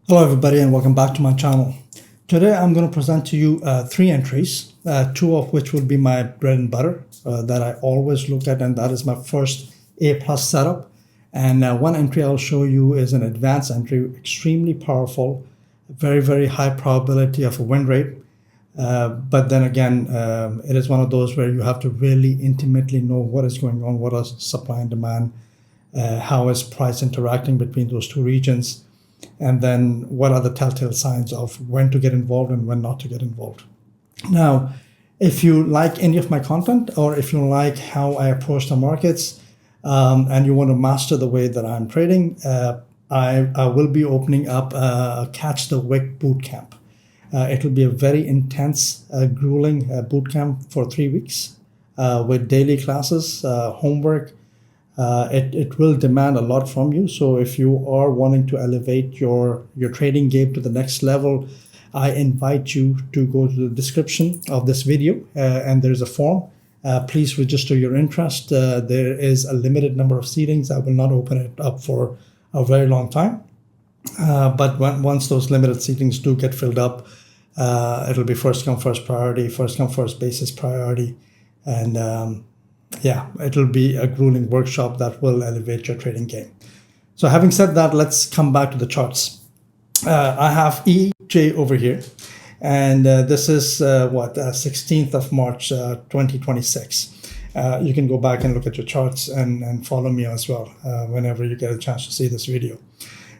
Hello everybody and welcome back to my channel. Today I'm going to present to you three entries, two of which will be my bread and butter that I always look at, and that is my first A+ setup. And one entry I'll show you is an advanced entry, extremely powerful, very high probability of a win rate. But then again, it is one of those where you have to really intimately know what is going on, what is supply and demand, how is price interacting between those two regions, and then what are the telltale signs of when to get involved and when not to get involved. Now, if you like any of my content, or if you like how I approach the markets, and you want to master the way that I'm trading, I will be opening up a Catch the Wick Bootcamp. It will be a very intense, grueling bootcamp for 3 weeks with daily classes, homework. It will demand a lot from you. So if you are wanting to elevate your trading game to the next level, I invite you to go to the description of this video and there's a form. Please register your interest. There is a limited number of seatings. I will not open it up for a very long time. But once those limited seatings do get filled up, it'll be first come, first priority, first come, first basis priority. And yeah, it'll be a grueling workshop that will elevate your trading game. So having said that, let's come back to the charts. I have EJ over here, and this is 16th of March 2026. You can go back and look at your charts and follow me as well whenever you get a chance to see this video.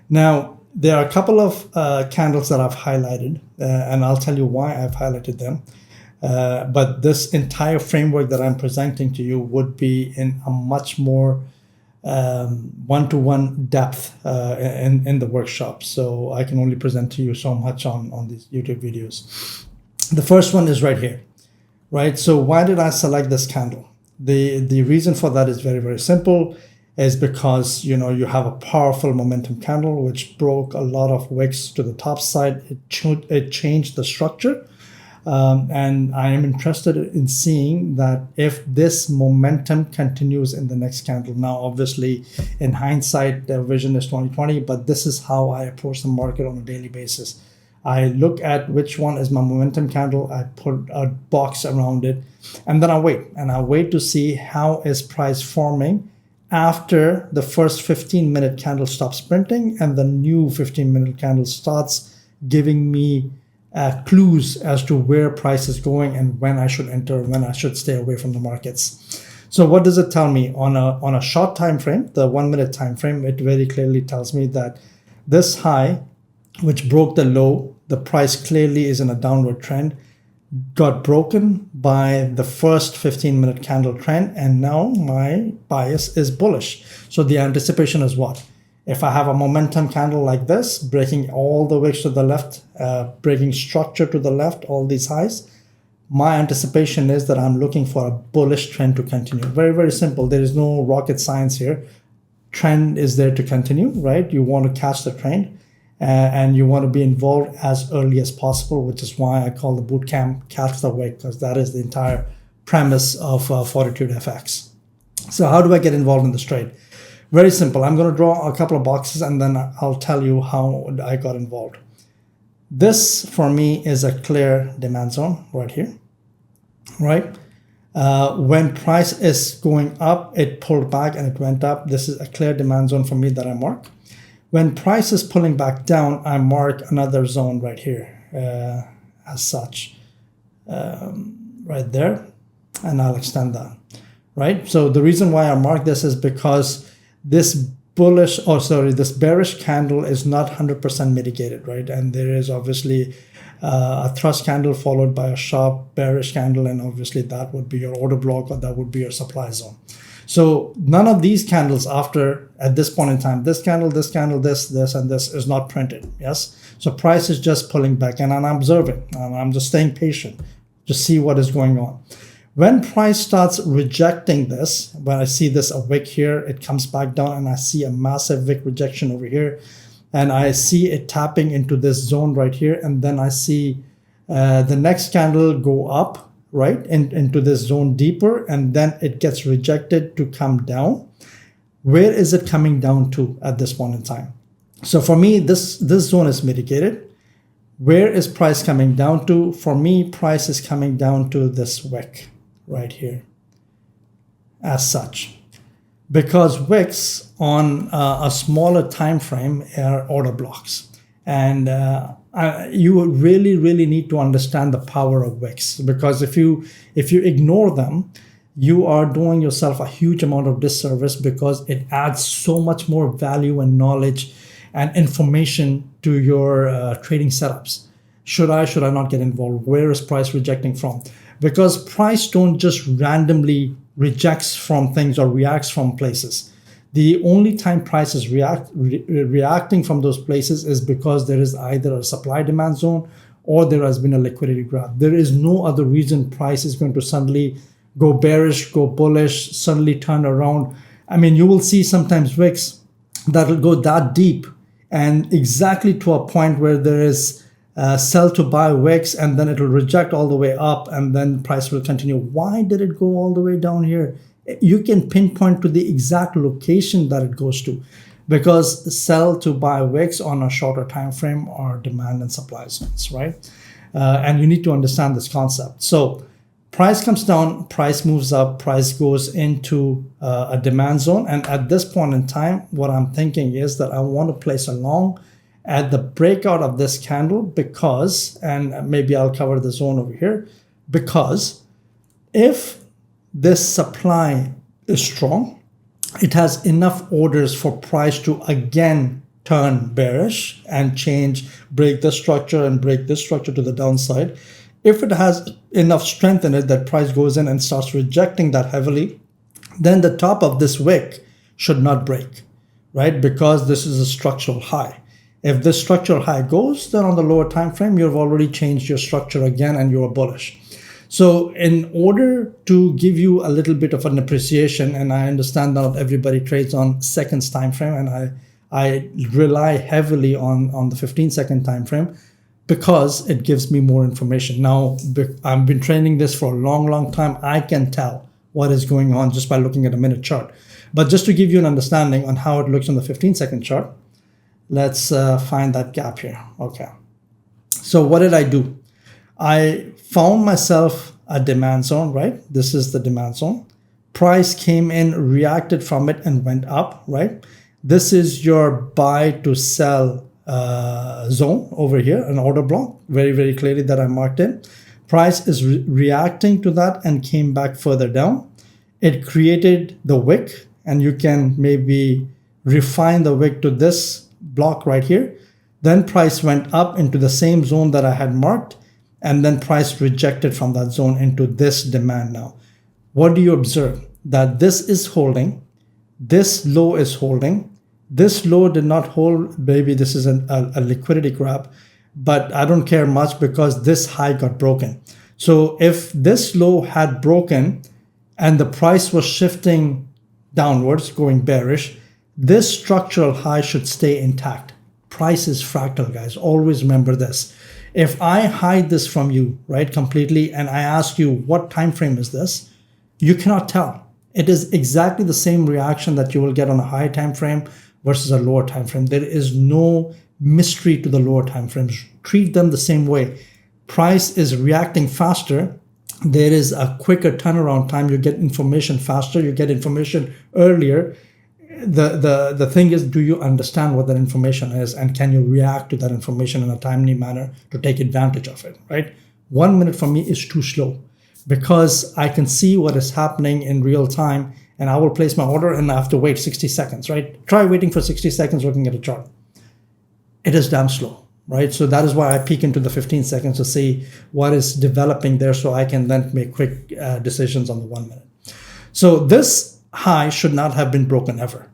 Now, there are a couple of candles that I've highlighted, and I'll tell you why I've highlighted them. But this entire framework that I'm presenting to you would be in a much more one-to-one depth in the workshop. So I can only present to you so much on these YouTube videos. The first one is right here, right? So why did I select this candle? The reason for that is very simple, is because you have a powerful momentum candle which broke a lot of wicks to the top side. It changed the structure. And I am interested in seeing that if this momentum continues in the next candle. Now, obviously, in hindsight, the vision is 2020, but this is how I approach the market on a daily basis. I look at which one is my momentum candle, I put a box around it, and then I wait to see how is price forming after the first 15-minute candle stops printing and the new 15-minute candle starts giving me clues as to where price is going and when I should enter, when I should stay away from the markets. So what does it tell me? On a short time frame, the 1 minute time frame, it very clearly tells me that this high, which broke the low, the price clearly is in a downward trend, got broken by the first 15-minute candle trend, and now my bias is bullish. So the anticipation is what? If I have a momentum candle like this, breaking all the wicks to the left, breaking structure to the left, all these highs, my anticipation is that I'm looking for a bullish trend to continue. Very simple. There is no rocket science here. Trend is there to continue, right? You want to catch the trend and you want to be involved as early as possible, which is why I call the bootcamp Catch the Wick, because that is the entire premise of Fortitude FX. So how do I get involved in this trade? Very simple. I'm going to draw a couple of boxes and then I'll tell you how I got involved. This for me is a clear demand zone right here, right? When price is going up, it pulled back and it went up. This is a clear demand zone for me that I mark. When price is pulling back down, I mark another zone right here as such, right there, and I'll extend that, right? So the reason why I mark this is because this bearish candle is not 100% mitigated, right? And there is obviously a thrust candle followed by a sharp bearish candle, and obviously that would be your order block or that would be your supply zone. So none of these candles at this point in time, this candle, this, and this is not printed, yes? So price is just pulling back, and I'm observing, and I'm just staying patient to see what is going on. When price starts rejecting this, when I see this a wick here, it comes back down and I see a massive wick rejection over here. And I see it tapping into this zone right here. And then I see the next candle go up, right, into this zone deeper. And then it gets rejected to come down. Where is it coming down to at this point in time? So for me, this zone is mitigated. Where is price coming down to? For me, price is coming down to this wick right here as such. Because wicks on a smaller time frame are order blocks. And you really need to understand the power of wicks, because if you ignore them, you are doing yourself a huge amount of disservice, because it adds so much more value and knowledge and information to your trading setups. Should I not get involved? Where is price rejecting from? Because price don't just randomly rejects from things or reacts from places. The only time price is reacting from those places is because there is either a supply demand zone or there has been a liquidity grab. There is no other reason price is going to suddenly go bearish, go bullish, suddenly turn around. I mean, you will see sometimes wicks that will go that deep and exactly to a point where there is sell to buy wicks, and then it will reject all the way up, and then price will continue. Why did it go all the way down here? You can pinpoint to the exact location that it goes to, because sell to buy wicks on a shorter time frame are demand and supply zones, right? And you need to understand this concept. So price comes down, price moves up, price goes into a demand zone. And at this point in time, what I'm thinking is that I want to place a long at the breakout of this candle, because, and maybe I'll cover the zone over here, because if this supply is strong, it has enough orders for price to again turn bearish and break this structure and break this structure to the downside. If it has enough strength in it that price goes in and starts rejecting that heavily, then the top of this wick should not break, right? Because this is a structural high. If this structural high goes, then on the lower time frame, you've already changed your structure again and you're bullish. So in order to give you a little bit of an appreciation, and I understand not everybody trades on seconds time frame, and I rely heavily on the 15-second time frame, because it gives me more information. Now, I've been training this for a long time. I can tell what is going on just by looking at a minute chart. But just to give you an understanding on how it looks on the 15-second chart, let's find that gap here. Okay. So what did I do? I found myself a demand zone, right? This is the demand zone. Price came in, reacted from it, and went up, right? This is your buy to sell zone over here, an order block, very clearly that I marked in. Price is reacting to that and came back further down. It created the wick, and you can maybe refine the wick to this block right here. Then price went up into the same zone that I had marked, and then price rejected from that zone into this demand now. What do you observe? That this is holding, this low is holding, this low did not hold. Maybe this is a liquidity grab, but I don't care much because this high got broken. So if this low had broken and the price was shifting downwards, going bearish, this structural high should stay intact. Price is fractal, guys. Always remember this. If I hide this from you, right, completely, and I ask you what time frame is this, you cannot tell. It is exactly the same reaction that you will get on a high time frame versus a lower time frame. There is no mystery to the lower time frames. Treat them the same way. Price is reacting faster. There is a quicker turnaround time. You get information faster. You get information earlier. The thing is, do you understand what that information is, and can you react to that information in a timely manner to take advantage of it, right? 1 minute for me is too slow, because I can see what is happening in real time, and I will place my order and I have to wait 60 seconds, right? Try waiting for 60 seconds looking at a chart. It is damn slow, right? So that is why I peek into the 15 seconds to see what is developing there, so I can then make quick decisions on the 1 minute. So this high should not have been broken ever.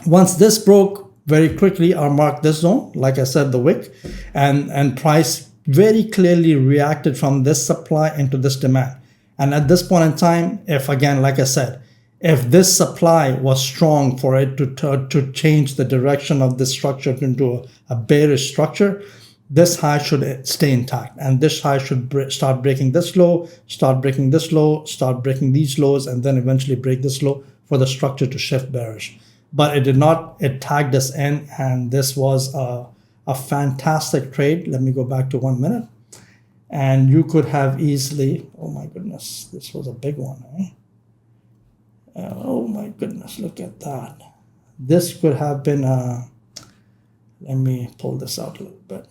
Once this broke, very quickly I'll mark this zone, like I said, the wick, and price very clearly reacted from this supply into this demand. And at this point in time, if again, like I said, if this supply was strong for it to change the direction of this structure into a bearish structure, this high should stay intact, and this high should start breaking this low, start breaking this low, start breaking these lows, and then eventually break this low for the structure to shift bearish. but it did not. It tagged us in, and this was a fantastic trade. Let me go back to 1 minute. And you could have easily, oh my goodness, this was a big one, eh? Oh my goodness, look at that. This could have been let me pull this out a little bit.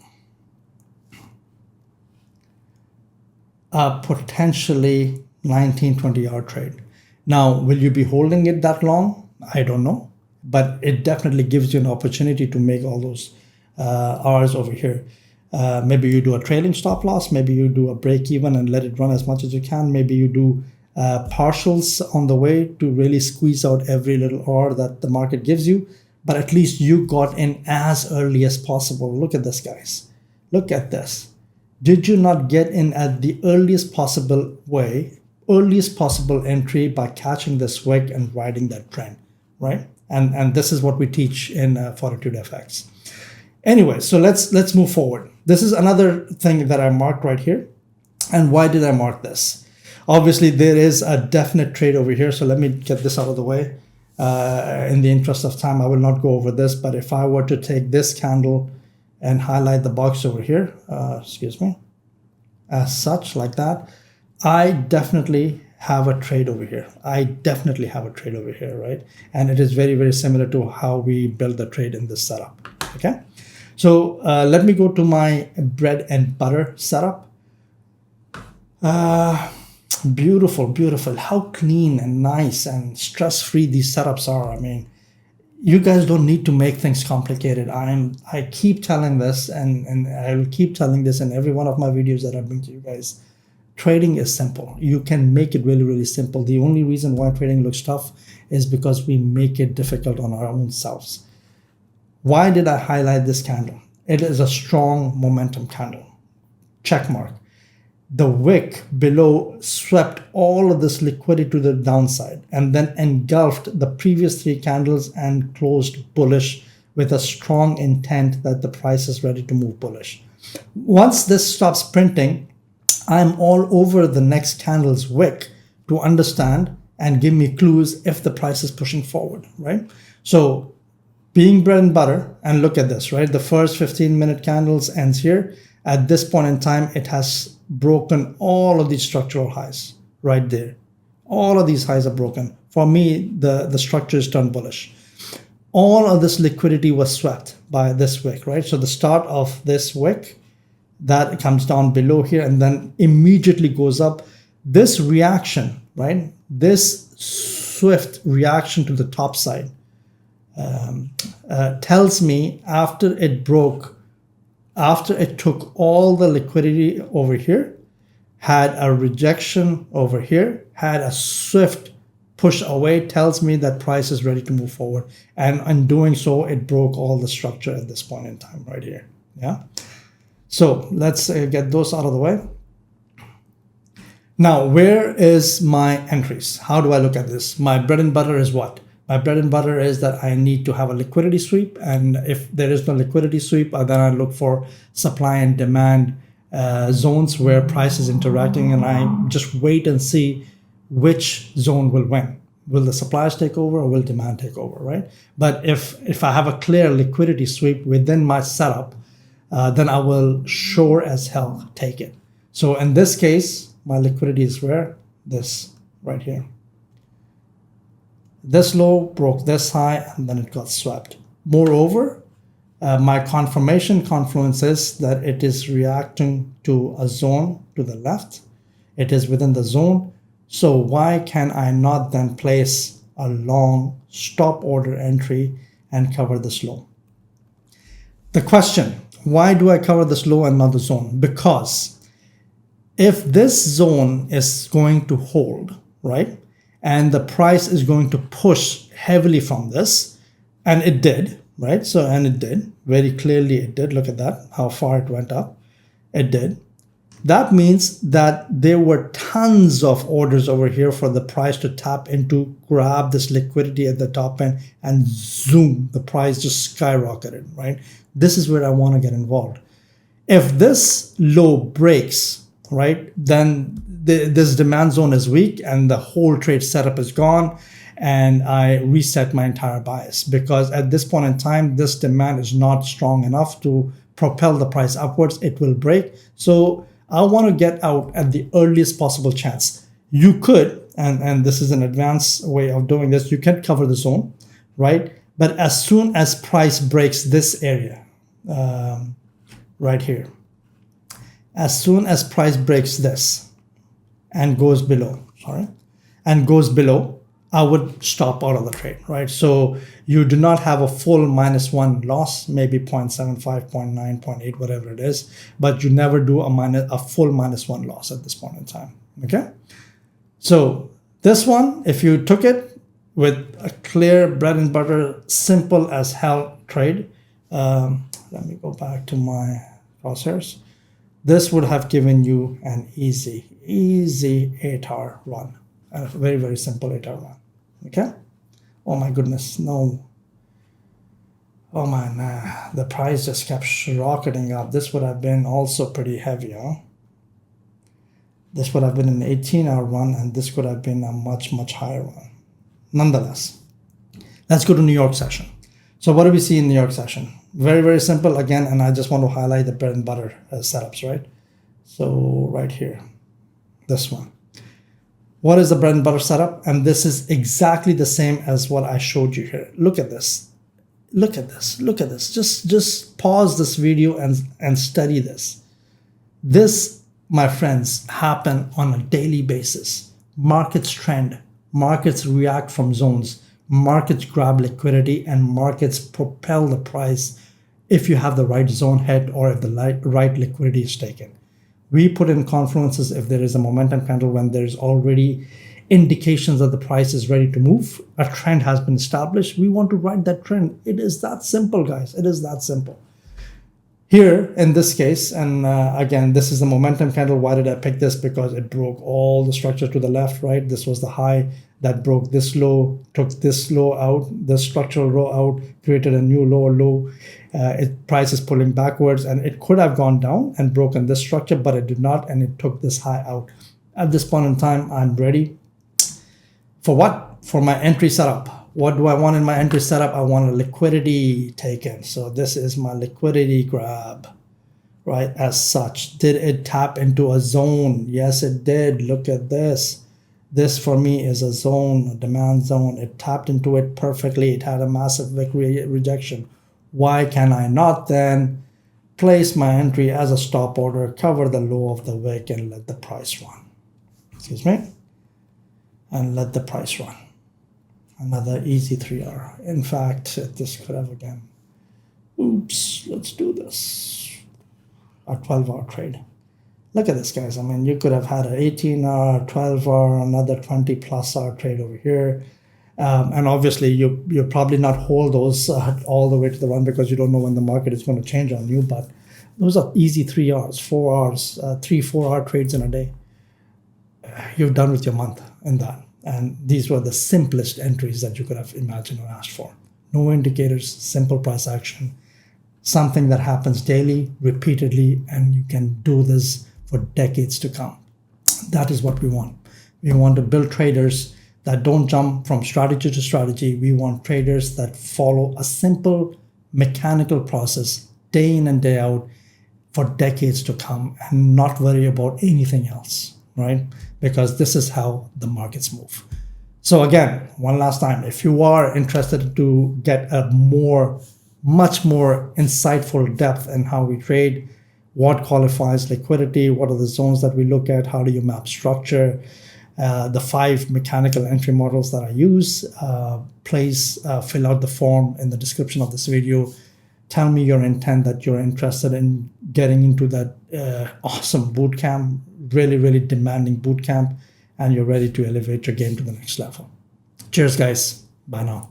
A potentially 19-20 hour trade. Now, will you be holding it that long? I don't know, but it definitely gives you an opportunity to make all those hours over here. Maybe you do a trailing stop loss, maybe you do a break even and let it run as much as you can. Maybe you do partials on the way to really squeeze out every little hour that the market gives you, but at least you got in as early as possible. Look at this, guys. Look at this. Did you not get in at the earliest possible way, earliest possible entry by catching this wick and riding that trend, right? And this is what we teach in Fortitude FX. Anyway, so let's move forward. This is another thing that I marked right here. And why did I mark this? Obviously, there is a definite trade over here. So let me get this out of the way. In the interest of time, I will not go over this. But if I were to take this candle and highlight the box over here, as such, like that, I definitely have a trade over here. Right? And it is very, very similar to how we build the trade in this setup, okay? So let me go to my bread and butter setup. Beautiful, beautiful. How clean and nice and stress-free these setups are. I mean, you guys don't need to make things complicated. I keep telling this, and I will keep telling this in every one of my videos that I bring to you guys. Trading is simple. You can make it really, really simple. The only reason why trading looks tough is because we make it difficult on our own selves. Why did I highlight this candle? It is a strong momentum candle. Check mark. The wick below swept all of this liquidity to the downside and then engulfed the previous 3 candles and closed bullish with a strong intent that the price is ready to move bullish. Once this stops printing, I'm all over the next candle's wick to understand and give me clues if the price is pushing forward, right? So being bread and butter, and look at this, right? The first 15-minute candles ends here. At this point in time, it has broken all of these structural highs right there. All of these highs are broken. For me, the structure is turned bullish. All of this liquidity was swept by this wick, right? So the start of this wick, that comes down below here and then immediately goes up. This reaction, right? This swift reaction to the top side tells me after it broke, after it took all the liquidity over here, had a rejection over here, had a swift push away, tells me that price is ready to move forward. And in doing so, it broke all the structure at this point in time right here. Yeah. So let's get those out of the way. Now, where is my entries? How do I look at this? My bread and butter is what? My bread and butter is that I need to have a liquidity sweep. And if there is no liquidity sweep, then I look for supply and demand zones where price is interacting. And I just wait and see which zone will win. Will the suppliers take over or will demand take over, right? But if I have a clear liquidity sweep within my setup, then I will sure as hell take it. So in this case, my liquidity is where? This right here. This low broke this high and then it got swept. Moreover, my confirmation Confluence is that it is reacting to a zone to the left. It is within the zone. So why can I not then place a long stop order entry and cover this low? The question, why do I cover this low and not the zone? Because if this zone is going to hold, right, and the price is going to push heavily from this, and it did, right? So, and it did, very clearly it did. Look at that, how far it went up. It did. That means that there were tons of orders over here for the price to tap into, grab this liquidity at the top end, and zoom, the price just skyrocketed, right? This is where I want to get involved. If this low breaks, right, then this demand zone is weak and the whole trade setup is gone. and I reset my entire bias, because at this point in time, this demand is not strong enough to propel the price upwards. It will break. So I want to get out at the earliest possible chance. You could, and this is an advanced way of doing this, you can cover the zone, right? But as soon as price breaks this area, right here, as soon as price breaks this and goes below, I would stop out of the trade, right? So you do not have a full -1 loss, maybe 0.75, 0.9, 0.8, whatever it is, but you never do a full -1 loss at this point in time, okay? So this one, if you took it with a clear bread and butter, simple as hell trade, let me go back to my crosshairs. This would have given you an easy 8-hour run, a very, very simple 8-hour run. Okay. Oh my goodness, no. Oh man, the price just kept rocketing up. This would have been also pretty heavy, huh? This would have been an 18-hour run, and this could have been a much, much higher one. Nonetheless, let's go to New York session. So what do we see in New York session? Very, very simple again, and I just want to highlight the bread and butter setups, right? So right here, this one. What is the bread and butter setup? And this is exactly the same as what I showed you here. Look at this. Look at this. Look at this. Just pause this video and study this. This, my friends, happen on a daily basis. Markets trend. Markets react from zones. Markets grab liquidity, and markets propel the price if you have the right zone head or if the right liquidity is taken. We put in confluences if there is a momentum candle when there's already indications that the price is ready to move. A trend has been established. We want to ride that trend. It is that simple, guys. It is that simple. Here, in this case, and again, this is the momentum candle. Why did I pick this? Because it broke all the structure to the left, right? This was the high that broke this low, took this low out, the structural low out, created a new lower low. Price is pulling backwards, and it could have gone down and broken this structure, but it did not, and it took this high out. At this point in time, I'm ready. For what? For my entry setup. What do I want in my entry setup? I want a liquidity taken. So this is my liquidity grab, right? As such, did it tap into a zone? Yes, it did. Look at this. This for me is a zone, a demand zone. It tapped into it perfectly. It had a massive Wick rejection. Why can I not then place my entry as a stop order, cover the low of the wick, and let the price run? Excuse me? And let the price run. Another easy 3-hour. In fact, this could have again. Oops, let's do this. A 12-hour trade. Look at this, guys. I mean, you could have had an 18-hour, 12-hour, another 20-plus-hour trade over here. And obviously, you'll probably not hold those all the way to the run because you don't know when the market is going to change on you. But those are easy 3 hours, 4 hours, 3-4 hour trades in a day. You're done with your month in that. And these were the simplest entries that you could have imagined or asked for. No indicators, simple price action, something that happens daily, repeatedly, and you can do this for decades to come. That is what we want. We want to build traders that don't jump from strategy to strategy. We want traders that follow a simple mechanical process day in and day out for decades to come and not worry about anything else, right? Because this is how the markets move. So again, one last time, if you are interested to get a much more insightful depth in how we trade, what qualifies liquidity, what are the zones that we look at, how do you map structure, the 5 mechanical entry models that I use, please fill out the form in the description of this video. Tell me your intent that you're interested in getting into that awesome bootcamp, really, really demanding bootcamp, and you're ready to elevate your game to the next level. Cheers, guys. Bye now.